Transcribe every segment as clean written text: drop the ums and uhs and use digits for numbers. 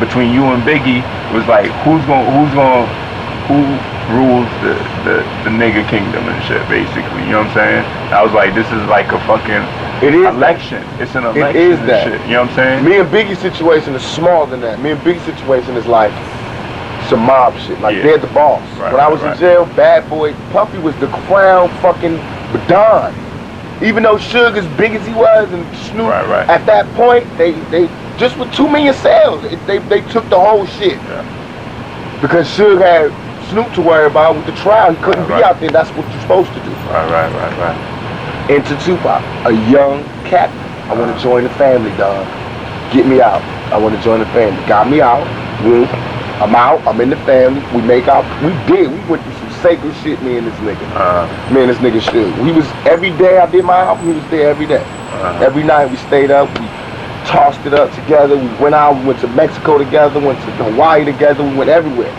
between you and Biggie, it was like who rules the nigga kingdom and shit, basically. You know what I'm saying? I was like, this is like a fucking election. It's an election. It is and that. shit. You know what I'm saying? Me and Biggie's situation is smaller than that. Me and Biggie's situation is like some mob shit. Like they're the boss. Right, when I was in jail, Bad Boy, Puffy was the crown fucking Don. Even though Suge, as big as he was, and Snoop, at that point, they just with 2 million sales, they took the whole shit. Yeah. Because Suge had Snoop to worry about with the trial. He couldn't be out there. That's what you're supposed to do. Right. Into Tupac, a young cat. I want to join the family, dog. Get me out. I want to join the family. Got me out. I'm out. I'm in the family. We make out. We went through some sacred shit, me and this nigga. Me and this nigga Suge. We was, every day I did my album, he was there every day. Every night we stayed up. We tossed it up together. We went out. We went to Mexico together. Went to Hawaii together. We went everywhere.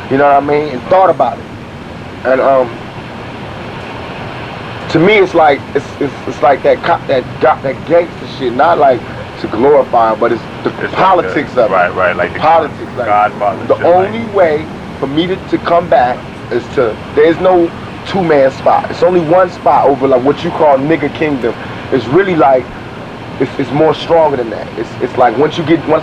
You know what I mean? And thought about it. And to me, it's like that gangster shit. Not like to glorify, but it's the politics of it. Right. Like the politics. Like Godfather. The only way for me to come back is to. There's no 2-man spot. It's only one spot over like what you call nigga kingdom. It's really like. It's more stronger than that. It's like once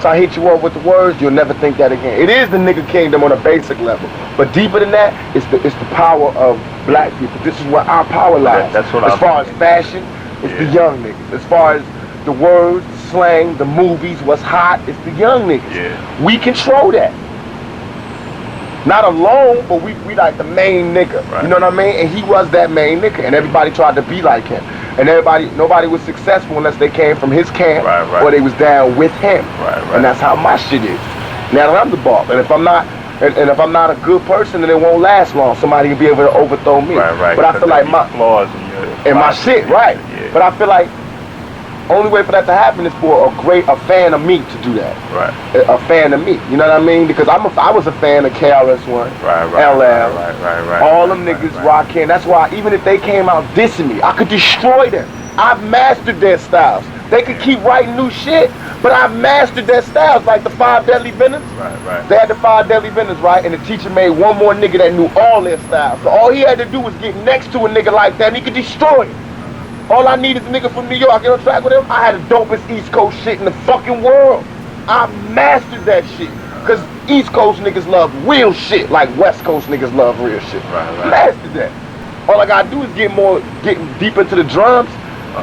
I hit you up with the words, you'll never think that again. It is the nigga kingdom on a basic level, but deeper than that, it's the power of black people. This is where our power lies. That's what as far as fashion, it's the young niggas. As far as the words, slang, the movies, what's hot, it's the young niggas. Yeah. We control that. Not alone, but we like the main nigga. You know what I mean? And he was that main nigga, and everybody tried to be like him. And nobody was successful unless they came from his camp or they was down with him. And that's how my shit is. Now that I'm the boss, and if I'm not, if I'm not a good person, then it won't last long. Somebody will be able to overthrow me. But I feel like my flaws in my shit, Yeah. But I feel like only way for that to happen is for a fan of me to do that. A fan of me. You know what I mean? Because I was a fan of KRS-One, LL, all them niggas, Rakim. That's why even if they came out dissing me, I could destroy them. I've mastered their styles. They could keep writing new shit, but I've mastered their styles, like the 5 Deadly Venoms. They had the 5 Deadly Venoms, right? And the teacher made one more nigga that knew all their styles. So all he had to do was get next to a nigga like that, and he could destroy it. All I need is a nigga from New York. Get on track with him. I had the dopest East Coast shit in the fucking world. I mastered that shit. Cause East Coast niggas love real shit like West Coast niggas love real shit. Mastered that. All I gotta do is get deep into the drums.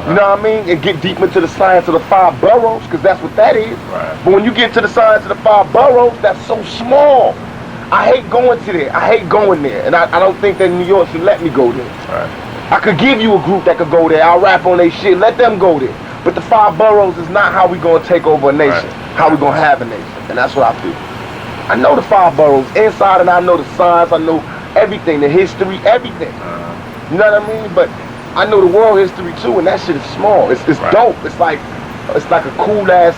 You know what I mean? And get deep into the science of the 5 boroughs, cause that's what that is. But when you get to the science of the 5 boroughs, that's so small. I hate going to there. I hate going there. And I don't think that New York should let me go there. I could give you a group that could go there. I'll rap on their shit. Let them go there. But the 5 boroughs is not how we gonna take over a nation. How we gonna have a nation. And that's what I feel. I know the 5 boroughs inside, and I know the science. I know everything, the history, everything. You know what I mean? But I know the world history too, and that shit is small. It's dope. It's like a cool ass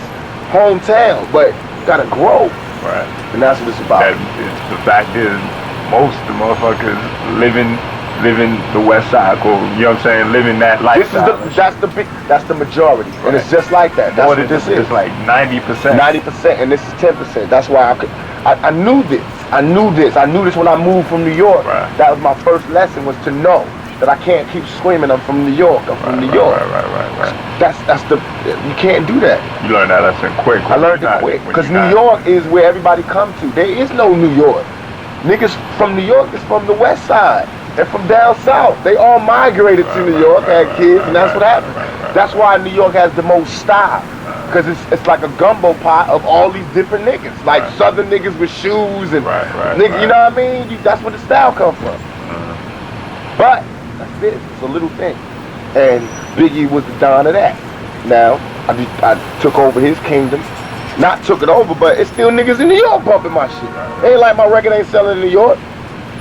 hometown, but gotta grow. And that's what it's about. The fact is, most of the motherfuckers living the West Side, you know what I'm saying, living that lifestyle. That's the majority, and it's just like that. That's what this is. It's like 90%. 90%, and this is 10%. That's why I knew this. I knew this when I moved from New York. That was my first lesson, was to know that I can't keep screaming, I'm from New York. I'm from New York. You can't do that. You learned that lesson quick. I learned it quick, because New York is where everybody comes to. There is no New York. Niggas from New York is from the West Side. And from down south, they all migrated to New York, had kids, and that's what happened. That's why New York has the most style, because it's like a gumbo pot of all these different niggas, like Southern niggas with shoes and niggas, you know what I mean? That's where the style comes from. But that's it. It's a little thing, and Biggie was the don of that. Now I took over his kingdom. Not took it over, but it's still niggas in New York bumping my shit. Ain't like my record ain't selling in New York.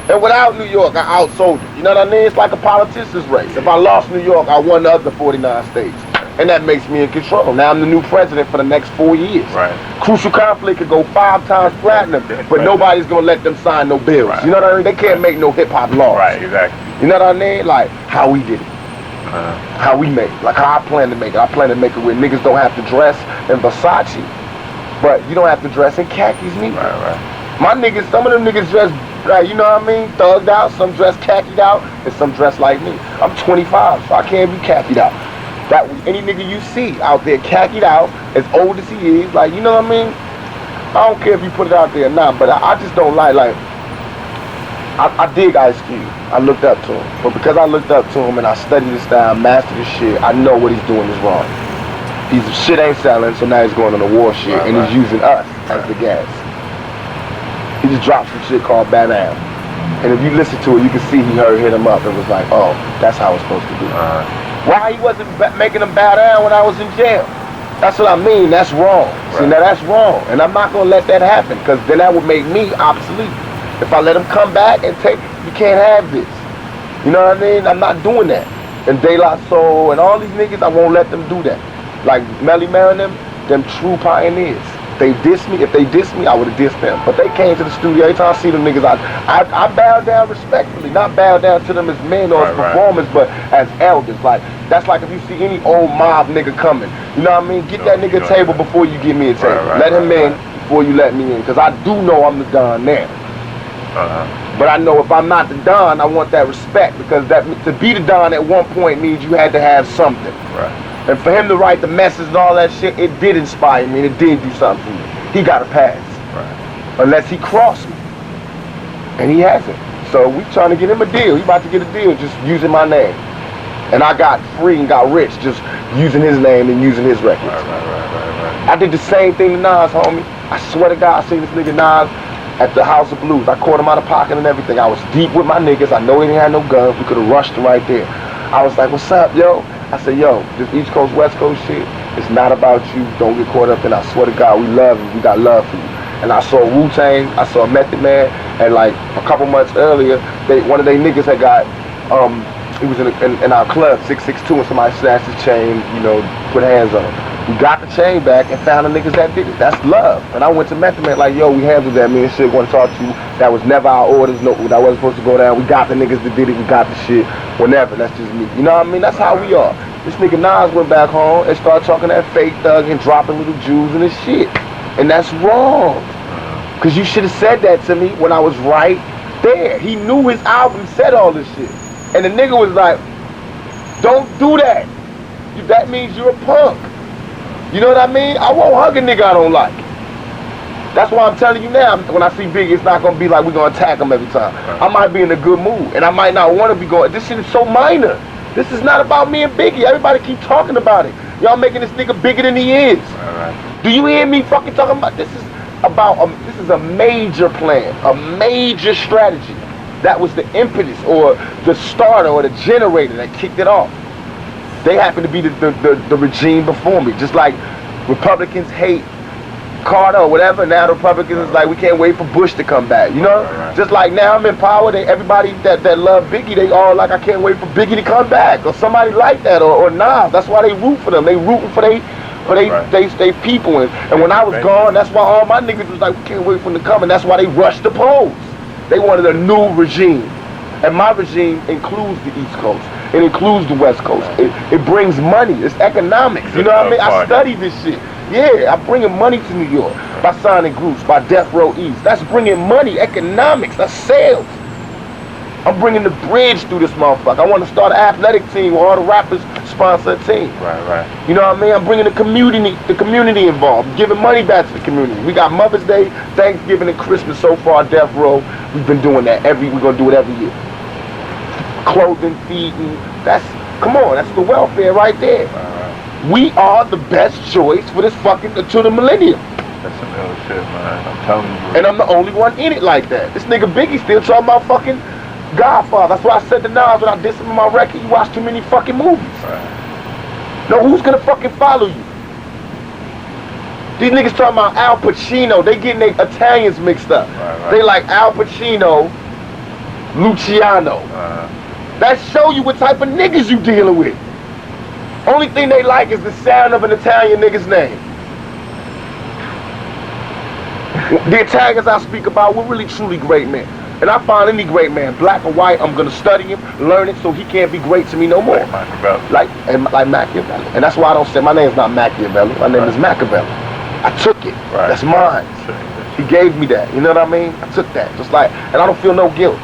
And without New York, I outsold it. You know what I mean? It's like a politician's race. If I lost New York, I won the other 49 states. And that makes me in control. Now I'm the new president for the next 4 years. Crucial Conflict could go 5 times platinum, but nobody's gonna let them sign no bills. You know what I mean? They can't make no hip hop laws. You know what I mean? Like how we did it. How we make it. Like how I plan to make it. I plan to make it where niggas don't have to dress in Versace. But you don't have to dress in khakis neither. Right. My niggas, some of them niggas dress, like, you know what I mean, thugged out. Some dress khakied out, and some dress like me. I'm 25, so I can't be khakied out. That any nigga you see out there khakied out, as old as he is, like, you know what I mean? I don't care if you put it out there or not, but I just don't like I dig Ice Cube. I looked up to him. But because I looked up to him and I studied his style, mastered his shit, I know what he's doing is wrong. His shit ain't selling, so now he's going on the war shit, and he's using us as the gas. He just dropped some shit called Bad Am. And if you listen to it, you can see he hit him up and was like, oh, that's how it's supposed to be. Why he wasn't making them bow down when I was in jail? That's what I mean. That's wrong. See, now that's wrong. And I'm not going to let that happen, because then that would make me obsolete. If I let him come back and you can't have this. You know what I mean? I'm not doing that. And De La Soul and all these niggas, I won't let them do that. Like Melly Mel and them true pioneers. They diss me. If they diss me, I would have dissed them. But they came to the studio. Every time I see them niggas, I bow down respectfully. Not bow down to them as men or as performers, but as elders. Like, that's like if you see any old mob nigga coming. You know what I mean? Get that nigga a table before you give me a table. Let him in before you let me in. Because I do know I'm the Don now. But I know if I'm not the Don, I want that respect, because to be the Don at one point means you had to have something. And for him to write the message and all that shit, it did inspire me and it did do something for me. He got a pass. Unless he crossed me. And he hasn't. So we trying to get him a deal. He about to get a deal just using my name. And I got free and got rich just using his name and using his records. I did the same thing to Nas, homie. I swear to God, I seen this nigga Nas at the House of Blues. I caught him out of pocket and everything. I was deep with my niggas. I know he didn't have no guns. We could have rushed him right there. I was like, what's up, yo? I said, yo, this East Coast, West Coast shit, it's not about you. Don't get caught up in it. I swear to God, we love you. We got love for you. And I saw Wu-Tang, I saw Method Man, and like a couple months earlier, one of their niggas had got, he was in our club, 662, and somebody snatched his chain, you know, put hands on him. We got the chain back and found the niggas that did it. That's love. And I went to Method Man like, yo, we handled that. Me and shit want to talk to you. That was never our orders. No, that wasn't supposed to go down. We got the niggas that did it. We got the shit. Whenever. That's just me. You know what I mean? That's how we are. This nigga Nas went back home and started talking that fake thug and dropping little Jews and his shit. And that's wrong. Because you should have said that to me when I was right there. He knew his album said all this shit. And the nigga was like, don't do that. That means you're a punk. You know what I mean? I won't hug a nigga I don't like. That's why I'm telling you now, when I see Biggie, it's not going to be like we're going to attack him every time. I might be in a good mood, and I might not want to be going. This shit is so minor. This is not about me and Biggie. Everybody keep talking about it. Y'all making this nigga bigger than he is. Do you hear me fucking talking about this? This is a major plan, a major strategy. That was the impetus or the starter or the generator that kicked it off. They happen to be the regime before me. Just like Republicans hate Carter or whatever, now the Republicans is like, we can't wait for Bush to come back, you know? Just like now I'm in power, everybody that love Biggie, they all like, I can't wait for Biggie to come back, or somebody like that, or Nas. That's why they root for them. They rooting for they people. And when I was gone, that's why all my niggas was like, we can't wait for them to come, and that's why they rushed the polls. They wanted a new regime. And my regime includes the East Coast. It includes the West Coast. It brings money. It's economics. You know what I mean? I study this shit. Yeah, I'm bringing money to New York by signing groups, by Death Row East. That's bringing money, economics, that's sales. I'm bringing the bridge through this motherfucker. I want to start an athletic team where all the rappers sponsor a team. You know what I mean? I'm bringing the community involved, giving money back to the community. We got Mother's Day, Thanksgiving, and Christmas so far, Death Row. We've been doing that we're going to do it every year. Clothing, feeding, come on, that's the welfare right there. We are the best choice for this fucking, to the millennium. That's some ill shit, man. I'm telling you. And I'm the only one in it like that. This nigga Biggie still talking about fucking Godfather. That's why I said to Nas when I did some of my record, you watch too many fucking movies. No, who's gonna fucking follow you? These niggas talking about Al Pacino. They getting their Italians mixed up. They like Al Pacino, Luciano. That show you what type of niggas you dealing with. Only thing they like is the sound of an Italian nigga's name. The Italians I speak about were really truly great men. And I find any great man, black or white, I'm gonna study him, learn it, so he can't be great to me no more. Like Machiavelli. And that's why I don't say my name's not Machiavelli. My name is Machiavelli. I took it. That's mine. He gave me that. You know what I mean? I took that. Just like, and I don't feel no guilt.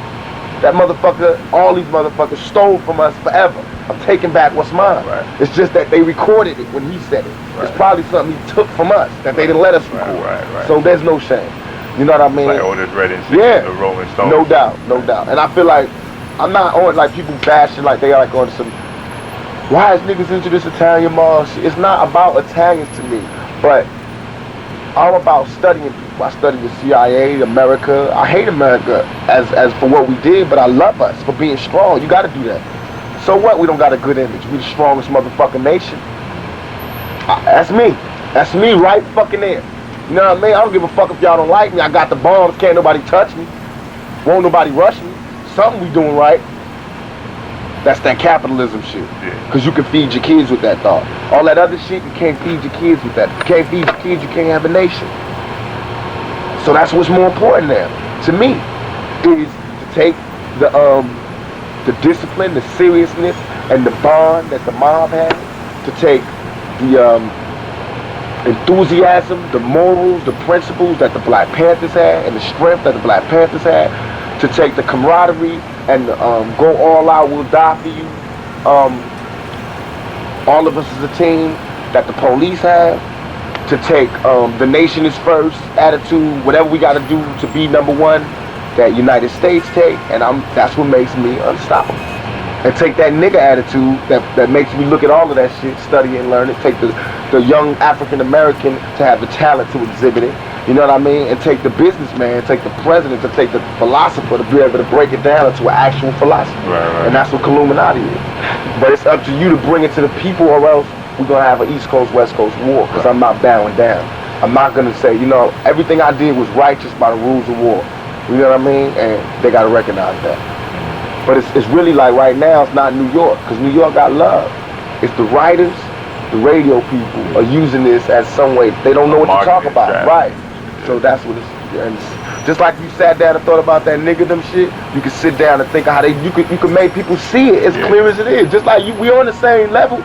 That motherfucker, all these motherfuckers stole from us forever. I'm taking back what's mine. It's just that they recorded it when he said it. It's probably something he took from us that they didn't let us record. So there's no shame. You know what I mean? Like Otis Redding, the Rolling Stones. No doubt, no doubt. And I feel like I'm not on like people bashing like they are like on some. Why is niggas into this Italian mob shit? It's not about Italians to me, but I'm about studying people. I study the CIA, America. I hate America as for what we did, but I love us for being strong. You got to do that. So what? We don't got a good image. We the strongest motherfucking nation. That's me. That's me right fucking there. You know what I mean? I don't give a fuck if y'all don't like me. I got the bombs. Can't nobody touch me. Won't nobody rush me. Something we doing right. That's that capitalism shit. Because you can feed your kids with that thought. All that other shit, you can't feed your kids with that. If you can't feed your kids, you can't have a nation. So that's what's more important now, to me, is to take the discipline, the seriousness, and the bond that the mob has, to take the enthusiasm, the morals, the principles that the Black Panthers had, and the strength that the Black Panthers had, to take the camaraderie and go all out, we'll die for you. All of us as a team that the police have, to take the nation is first attitude, whatever we got to do to be number one, that United States take, and that's what makes me unstoppable. And take that nigga attitude that makes me look at all of that shit, study and learn it, take the young African American to have the talent to exhibit it, you know what I mean? And take the businessman, take the president, to take the philosopher to be able to break it down into an actual philosophy. And that's what Illuminati is. But it's up to you to bring it to the people, or else we're going to have an East Coast, West Coast war, because I'm not bowing down. I'm not going to say, you know, everything I did was righteous by the rules of war. You know what I mean? And they got to recognize that. But it's really like right now, it's not New York, because New York got love. It's the writers, the radio people are using this as some way. They don't know what to talk about. Right. So that's what it's, and just like you sat down and thought about that niggerdom shit, you can sit down and think of how you could make people see it as clear as it is. Just like we're on the same level.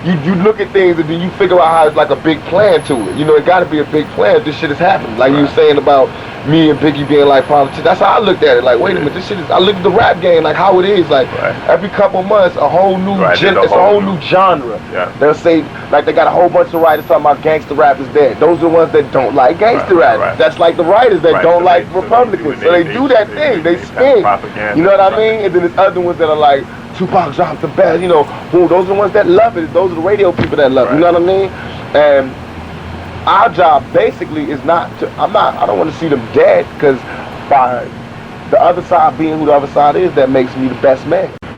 You look at things and then you figure out how it's like a big plan to it. You know, it got to be a big plan if this shit is happening. Like you were saying about me and Biggie being like politicians. That's how I looked at it. Like, wait a minute, this shit is. I look at the rap game like how it is. Like every couple months, a whole new it's a whole new genre. They'll say like they got a whole bunch of writers talking about gangster rap is dead. Those are the ones that don't like gangster rap. That's like the writers that don't like Republicans. So they do that thing. They spin. You know what I mean? And then there's other ones that are like, Tupac dropped the best, you know, those are the ones that love it. Those are the radio people that love it, you know what I mean? And our job basically is not to, I don't want to see them dead, because by the other side being who the other side is, that makes me the best man.